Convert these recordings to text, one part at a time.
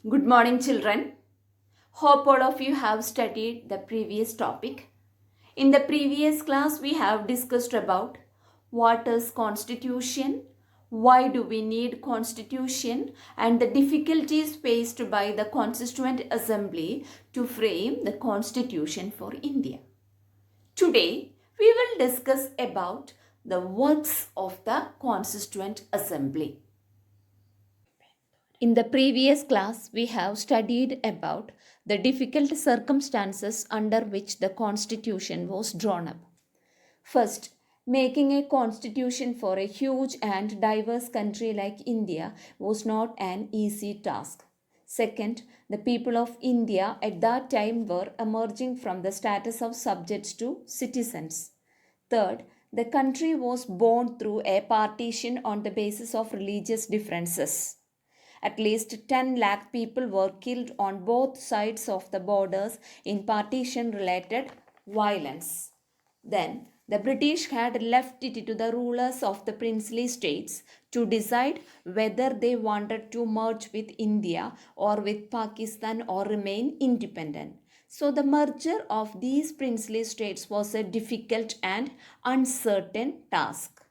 Good morning, children. Hope all of you have studied the previous topic. In the previous class, we have discussed about what is constitution, why do we need constitution, and the difficulties faced by the Constituent Assembly to frame the constitution for India. Today, we will discuss about the works of the Constituent Assembly. In the previous class, we have studied about the difficult circumstances under which the constitution was drawn up. First, making a constitution for a huge and diverse country like India was not an easy task. Second, the people of India at that time were emerging from the status of subjects to citizens. Third, the country was born through a partition on the basis of religious differences. At least 10 lakh people were killed on both sides of the borders in partition related violence. Then, the British had left it to the rulers of the princely states to decide whether they wanted to merge with India or with Pakistan or remain independent. So, the merger of these princely states was a difficult and uncertain task.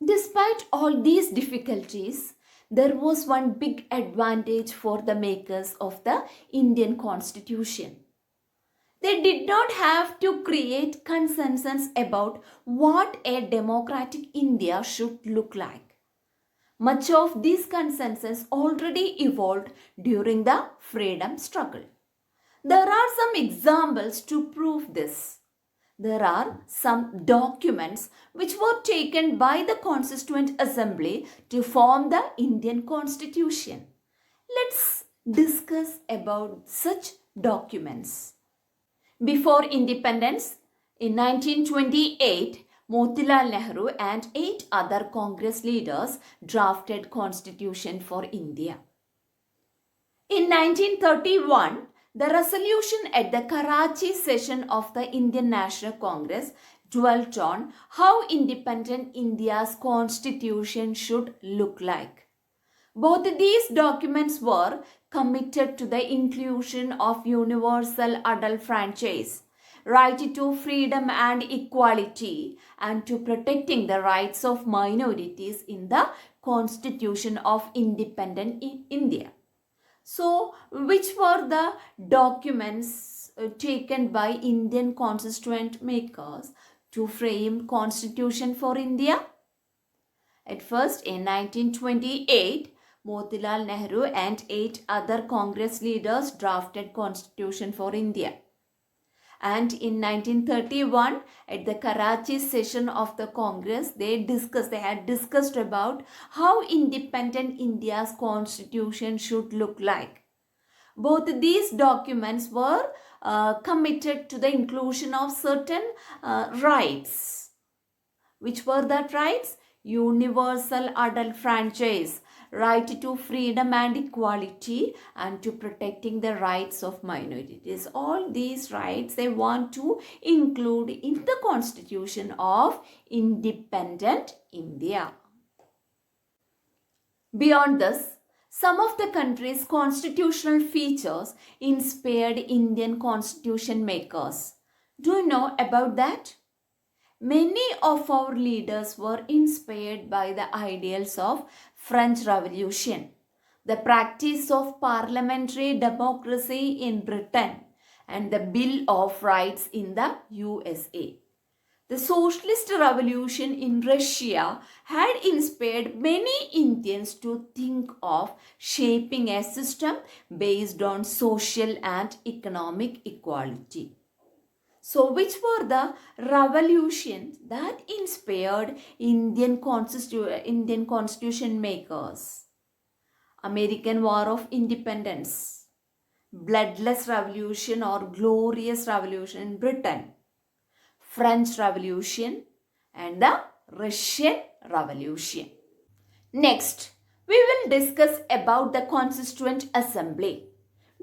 Despite all these difficulties, there was one big advantage for the makers of the Indian Constitution. They did not have to create consensus about what a democratic India should look like. Much of this consensus already evolved during the freedom struggle. There are some examples to prove this. There are some documents which were taken by the Constituent Assembly to form the Indian Constitution. Let's discuss about such documents. Before independence, in 1928, Motilal Nehru and 8 other Congress leaders drafted Constitution for India. In 1931, the resolution at the Karachi session of the Indian National Congress dwelt on how independent India's constitution should look like. Both these documents were committed to the inclusion of universal adult franchise, right to freedom and equality, and to protecting the rights of minorities in the Constitution of Independent India. So, which were the documents taken by Indian constituent makers to frame constitution for India? At first, in 1928, Motilal Nehru and 8 other Congress leaders drafted constitution for India. And in 1931, at the Karachi session of the Congress, they had discussed about how independent India's constitution should look like. Both these documents were committed to the inclusion of certain rights. Which were that rights? Universal adult franchise, right to freedom and equality, and to protecting the rights of minorities. All these rights they want to include in the constitution of independent India. Beyond this, some of the country's constitutional features inspired Indian constitution makers. Do you know about that? Many of our leaders were inspired by the ideals of French Revolution, the practice of parliamentary democracy in Britain, and the Bill of Rights in the USA. The socialist revolution in Russia had inspired many Indians to think of shaping a system based on social and economic equality. So, which were the revolutions that inspired Indian constitution makers? American War of Independence, Bloodless Revolution or Glorious Revolution in Britain, French Revolution, and the Russian Revolution. Next, we will discuss about the Constituent Assembly.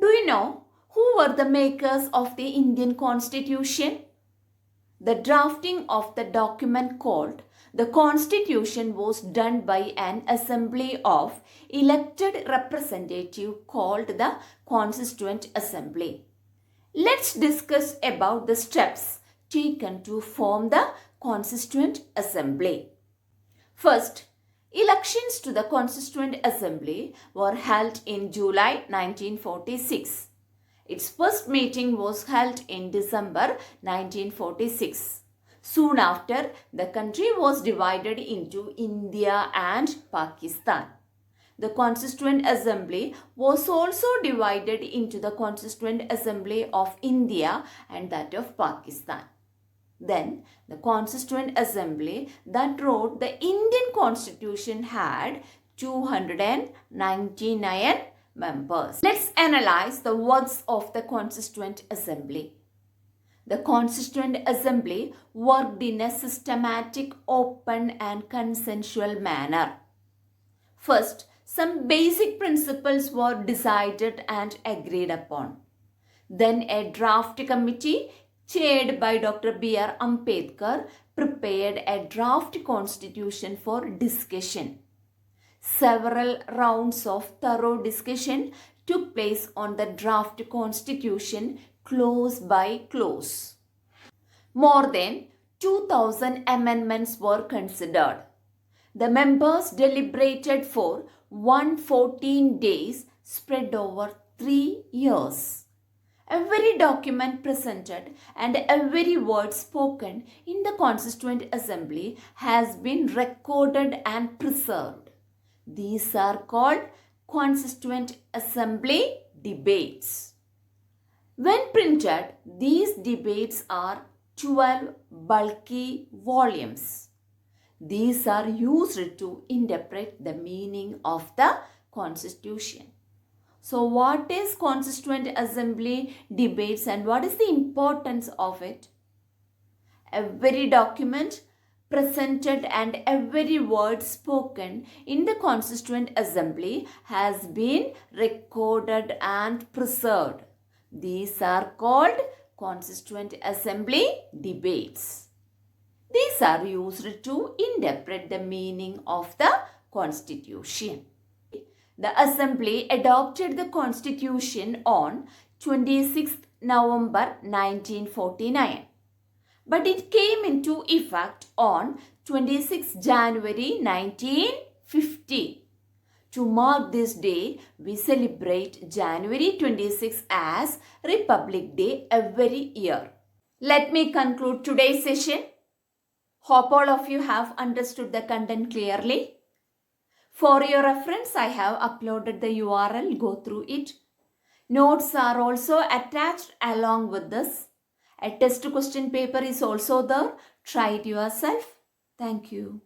Do you know who were the makers of the Indian Constitution? The drafting of the document called The constitution was done by an assembly of elected representatives called the Constituent Assembly. Let's discuss about the steps taken to form the Constituent Assembly. First, elections to the Constituent Assembly were held in July 1946. Its first meeting was held in December 1946. Soon after, the country was divided into India and Pakistan. The Constituent Assembly was also divided into the Constituent Assembly of India and that of Pakistan. Then, the Constituent Assembly that wrote the Indian Constitution had 299 members. Let's analyze the works of the Constituent Assembly. The Constituent Assembly worked in a systematic, open and consensual manner. First, some basic principles were decided and agreed upon. Then a draft committee chaired by Dr. B.R. Ambedkar prepared a draft constitution for discussion. Several rounds of thorough discussion took place on the draft constitution clause by clause. More than 2,000 amendments were considered. The members deliberated for 114 days spread over 3 years. Every document presented and every word spoken in the Constituent Assembly has been recorded and preserved. These are called Constituent Assembly debates. When printed, these debates are 12 bulky volumes. These are used to interpret the meaning of the Constitution. So what is Constituent Assembly debates and what is the importance of it? Every document presented and every word spoken in the Constituent Assembly has been recorded and preserved. These are called Constituent Assembly debates. These are used to interpret the meaning of the Constitution. The Assembly adopted the Constitution on 26 November 1949, but it came into effect on 26 January 1950. To mark this day, we celebrate January 26 as Republic Day every year. Let me conclude today's session. Hope all of you have understood the content clearly. For your reference, I have uploaded the URL. Go through it. Notes are also attached along with this. A test question paper is also there. Try it yourself. Thank you.